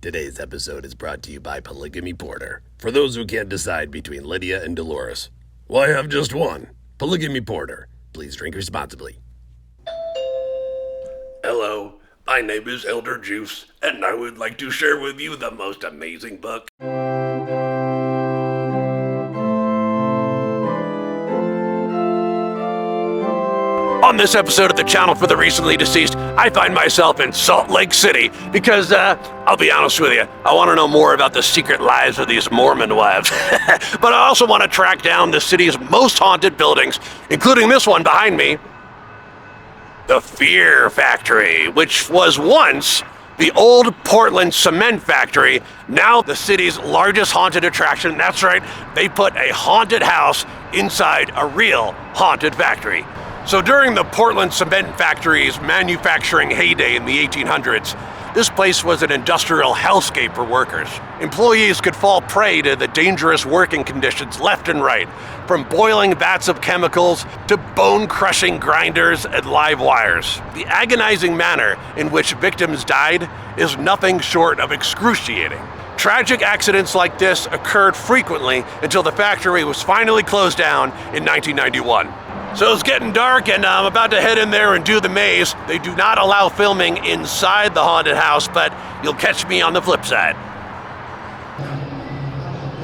Today's episode is brought to you by Polygamy Porter. For those who can't decide between Lydia and Dolores, why have just one? Polygamy Porter. Please drink responsibly. Hello, my name is Elder Juice, and I would like to share with you the most amazing book. On this episode of the channel for the recently deceased, I find myself in Salt Lake City because, I'll be honest with you, I want to know more about the secret lives of these Mormon wives. But I also want to track down the city's most haunted buildings, including this one behind me, the Fear Factory, which was once the old Portland cement factory, now the city's largest haunted attraction. That's right, they put a haunted house inside a real haunted factory. So during the Portland cement factory's manufacturing heyday in the 1800s, this place was an industrial hellscape for workers. Employees could fall prey to the dangerous working conditions left and right, from boiling vats of chemicals to bone-crushing grinders and live wires. The agonizing manner in which victims died is nothing short of excruciating. Tragic accidents like this occurred frequently until the factory was finally closed down in 1991. So it's getting dark and I'm about to head in there and do the maze. They do not allow filming inside the haunted house, but you'll catch me on the flip side.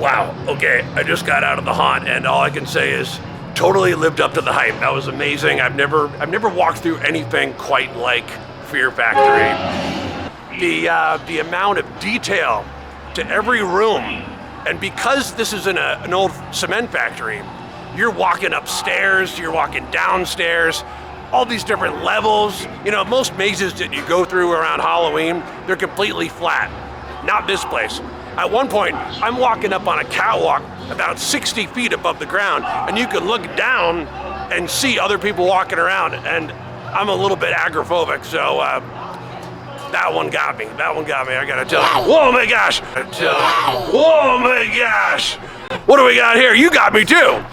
Wow, okay, I just got out of the haunt and all I can say is totally lived up to the hype. That was amazing. I've never walked through anything quite like Fear Factory. The amount of detail to every room, and because this is in an old cement factory, you're walking upstairs, you're walking downstairs, all these different levels. You know, most mazes that you go through around Halloween, they're completely flat. Not this place. At one point, I'm walking up on a catwalk about 60 feet above the ground, and you can look down and see other people walking around, and I'm a little bit agoraphobic, so that one got me. I gotta tell you. Whoa, my gosh! Whoa, my gosh! What do we got here? You got me too!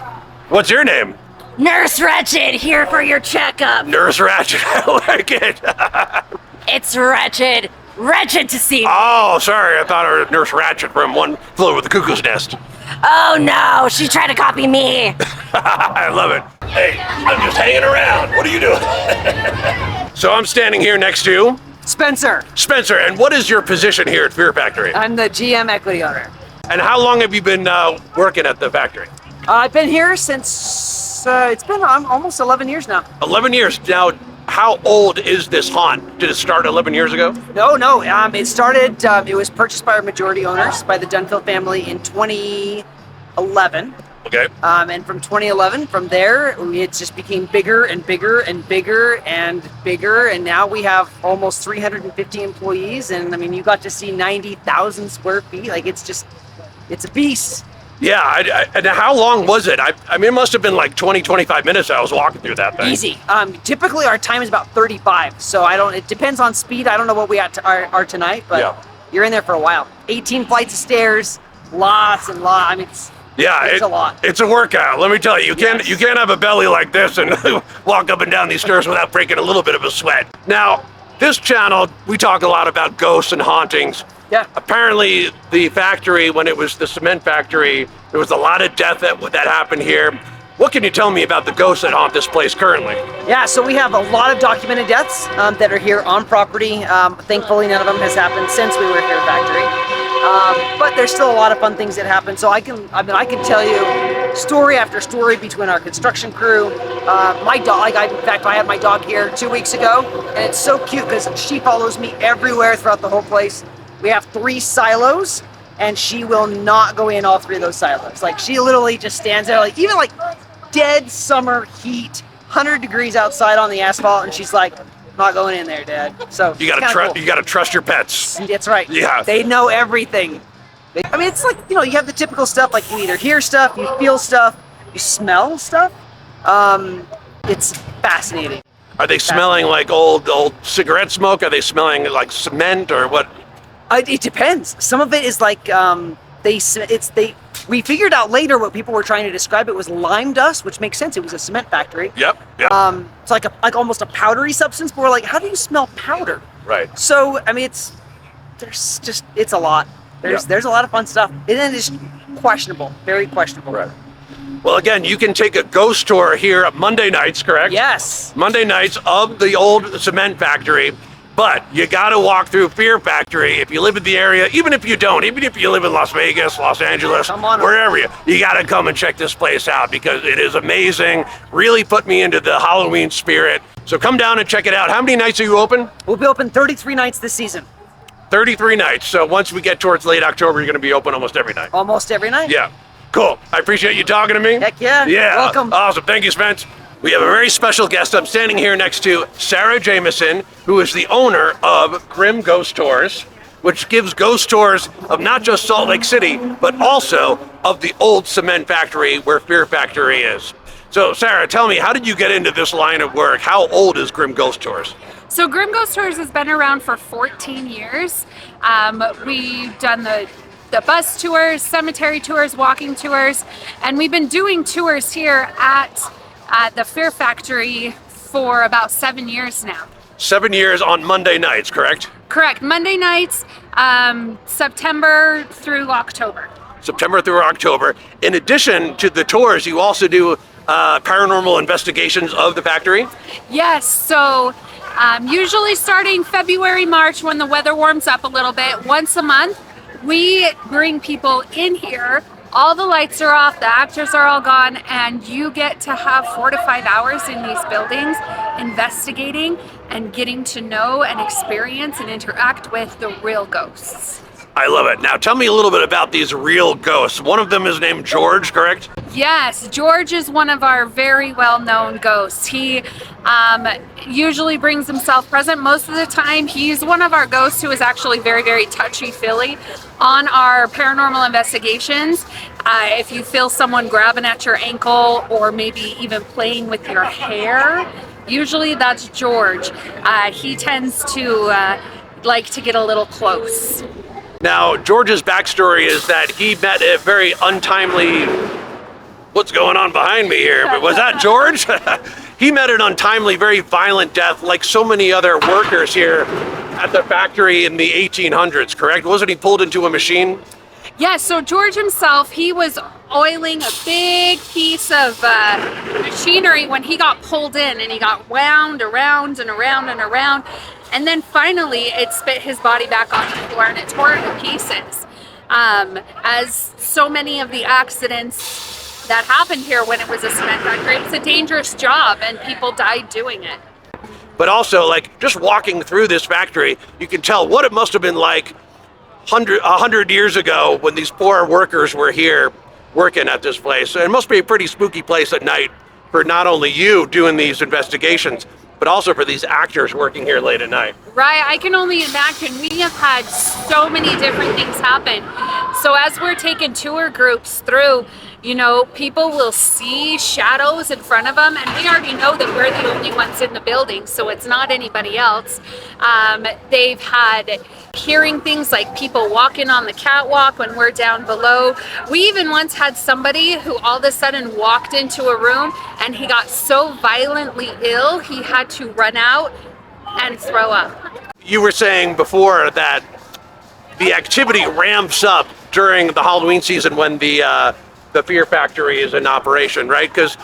What's your name? Nurse Wretched, here for your checkup. Nurse Ratchet, I like it. It's Wretched. Wretched to see me. Oh, sorry, I thought I was Nurse Ratchet from One Flew Over the Cuckoo's Nest. Oh no, she's trying to copy me. I love it. Hey, I'm just hanging around. What are you doing? So I'm standing here next to Spencer. Spencer, and what is your position here at Fear Factory? I'm the GM equity owner. And how long have you been working at the factory? I've been here since, it's been almost 11 years now. 11 years. Now, how old is this haunt? Did it start 11 years ago? No, it started, it was purchased by our majority owners, by the Dunfield family in 2011. Okay. And from 2011, from there, it just became bigger and bigger and bigger and bigger. And now we have almost 350 employees. And I mean, you got to see 90,000 square feet. Like, it's a beast. Yeah, and how long was it? I mean, it must have been like 20, 25 minutes I was walking through that thing. Easy. Typically our time is about 35. So it depends on speed. I don't know what we are tonight, but yeah. You're in there for a while. 18 flights of stairs, lots and lots. I mean, it's a lot. It's a workout. Let me tell you, you can't have a belly like this and walk up and down these stairs without breaking a little bit of a sweat. Now, this channel, we talk a lot about ghosts and hauntings. Yeah. Apparently, the factory, when it was the cement factory, there was a lot of death that happened here. What can you tell me about the ghosts that haunt this place currently? Yeah, so we have a lot of documented deaths that are here on property. Thankfully, none of them has happened since we were here at factory. But there's still a lot of fun things that happen. So I can tell you story after story between our construction crew. My dog, in fact, I had my dog here 2 weeks ago, and it's so cute because she follows me everywhere throughout the whole place. We have 3 silos, and she will not go in all 3 of those silos. Like, she literally just stands there, like, even like dead summer heat, 100 degrees outside on the asphalt, and she's like, I'm not going in there, Dad. So you gotta trust your pets. That's right. Yeah. They know everything. I mean, it's like, you have the typical stuff, like you either hear stuff, you feel stuff, you smell stuff. It's fascinating. Are they smelling like old cigarette smoke? Are they smelling like cement or what? It depends. Some of it is like we figured out later what people were trying to describe. It was lime dust, which makes sense. It was a cement factory. Yep. It's like almost a powdery substance. But we're like, how do you smell powder? Right. So I mean, there's just, it's a lot. There's a lot of fun stuff. And then it's questionable, very questionable. Right. Well, again, you can take a ghost tour here Monday nights, correct? Yes. Monday nights of the old cement factory, but you got to walk through Fear Factory if you live in the area, even if you don't, even if you live in Las Vegas, Los Angeles, Come on wherever you got to come and check this place out because it is amazing. Really put me into the Halloween spirit. So come down and check it out. How many nights are you open? We'll be open 33 nights this season. 33 nights. So once we get towards late October, you're going to be open almost every night. Almost every night. Yeah. Cool. I appreciate you talking to me. Heck yeah. Yeah. Welcome. Awesome. Thank you, Spence. We have a very special guest. I'm standing here next to Sarah Jamieson, who is the owner of Grimm Ghost Tours, which gives ghost tours of not just Salt Lake City, but also of the old cement factory where Fear Factory is. So, Sarah, tell me, how did you get into this line of work? How old is Grimm Ghost Tours? So Grimm Ghost Tours has been around for 14 years. We've done the bus tours, cemetery tours, walking tours, and we've been doing tours here at the Fear Factory for about 7 years now. 7 years on Monday nights, correct? Correct. Monday nights, September through October. September through October. In addition to the tours, you also do paranormal investigations of the factory? Yes, so usually starting February, March, when the weather warms up a little bit, once a month, we bring people in here. All the lights are off, the actors are all gone, and you get to have 4 to 5 hours in these buildings investigating and getting to know and experience and interact with the real ghosts. I love it. Now tell me a little bit about these real ghosts. One of them is named George, correct? Yes, George is one of our very well-known ghosts. He usually brings himself present. Most of the time, he's one of our ghosts who is actually very, very touchy-feely. On our paranormal investigations, if you feel someone grabbing at your ankle or maybe even playing with your hair, usually that's George. He tends to like to get a little close. Now, George's backstory is that he met a very untimely... What's going on behind me here? Was that George? He met an untimely, very violent death like so many other workers here at the factory in the 1800s, correct? Wasn't he pulled into a machine? Yeah, so George himself, he was oiling a big piece of machinery when he got pulled in, and he got wound around and around and around. And then finally, it spit his body back on the floor and it tore it to pieces. As so many of the accidents that happened here when it was a cement factory, it's a dangerous job and people died doing it. But also, like, just walking through this factory, you can tell what it must have been like 100 years ago when these poor workers were here working at this place. It must be a pretty spooky place at night for not only you doing these investigations, but also for these actors working here late at night. Right, I can only imagine. We have had so many different things happen. So as we're taking tour groups through, you know, people will see shadows in front of them, and we already know that we're the only ones in the building, so it's not anybody else. They've had hearing things like people walking on the catwalk when we're down below. We even once had somebody who all of a sudden walked into a room and he got so violently ill he had to run out and throw up. You were saying before that the activity ramps up during the Halloween season when the Fear Factory is in operation, right? Because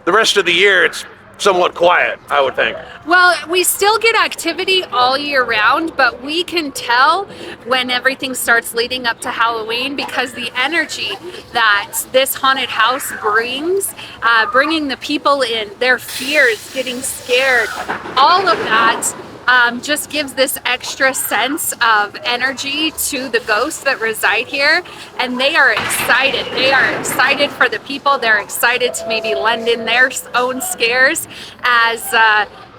the rest of the year it's somewhat quiet, I would think. Well, we still get activity all year round, but we can tell when everything starts leading up to Halloween because the energy that this haunted house brings, bringing the people in, their fears, getting scared, all of that just gives this extra sense of energy to the ghosts that reside here, and they are excited. They are excited for the people. They're excited to maybe lend in their own scares as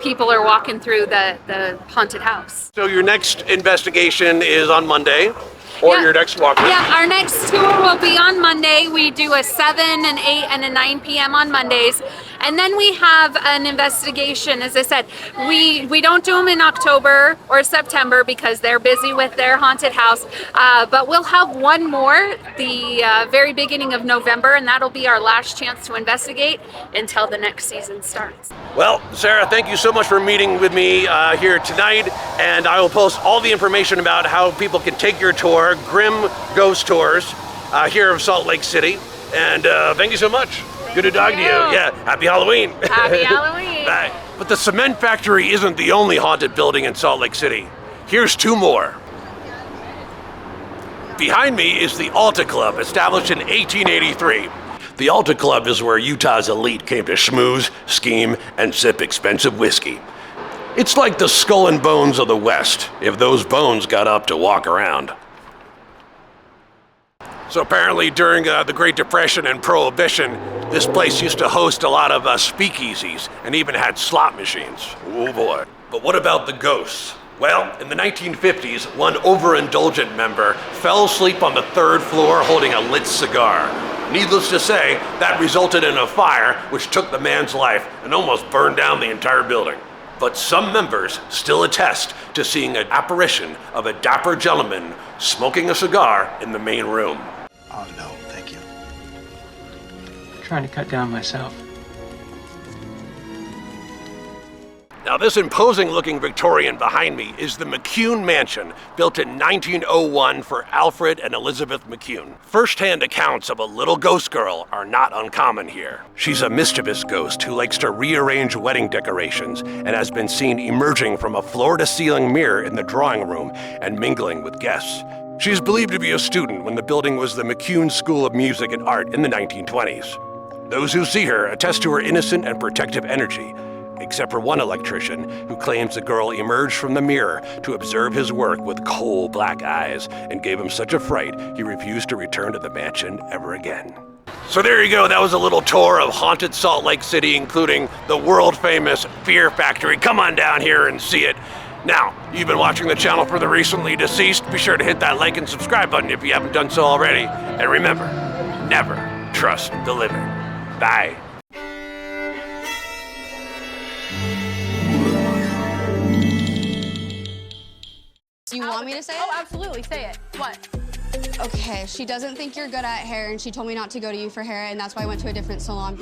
people are walking through the haunted house. So your next investigation is on Monday, or your next walk? Yeah, our next tour will be on Monday. We do a 7, an 8, and a 9 p.m. on Mondays. And then we have an investigation. As I said, we don't do them in October or September because they're busy with their haunted house. But we'll have one more the very beginning of November, and that'll be our last chance to investigate until the next season starts. Well, Sarah, thank you so much for meeting with me here tonight, and I will post all the information about how people can take your tour, Grimm Ghost Tours, here of Salt Lake City. And thank you so much. Good to talk to you. Yeah, happy Halloween. Happy Halloween. Bye. But the cement factory isn't the only haunted building in Salt Lake City. Here's two more. Behind me is the Alta Club, established in 1883. The Alta Club is where Utah's elite came to schmooze, scheme, and sip expensive whiskey. It's like the skull and bones of the West, if those bones got up to walk around. So apparently during the Great Depression and Prohibition, this place used to host a lot of speakeasies and even had slot machines. Oh boy. But what about the ghosts? Well, in the 1950s, one overindulgent member fell asleep on the third floor holding a lit cigar. Needless to say, that resulted in a fire which took the man's life and almost burned down the entire building. But some members still attest to seeing an apparition of a dapper gentleman smoking a cigar in the main room. Oh no, thank you. I'm trying to cut down myself. Now, this imposing-looking Victorian behind me is the McCune Mansion, built in 1901 for Alfred and Elizabeth McCune. First-hand accounts of a little ghost girl are not uncommon here. She's a mischievous ghost who likes to rearrange wedding decorations and has been seen emerging from a floor-to-ceiling mirror in the drawing room and mingling with guests. She's believed to be a student when the building was the McCune School of Music and Art in the 1920s. Those who see her attest to her innocent and protective energy, except for one electrician who claims the girl emerged from the mirror to observe his work with coal black eyes and gave him such a fright he refused to return to the mansion ever again. So there you go, that was a little tour of haunted Salt Lake City, including the world-famous Fear Factory. Come on down here and see it. Now, you've been watching the channel for the recently deceased. Be sure to hit that like and subscribe button if you haven't done so already. And remember, never trust the living. Bye. Do you want me to say it? Oh, absolutely. Say it. What? Okay, she doesn't think you're good at hair, and she told me not to go to you for hair, and that's why I went to a different salon.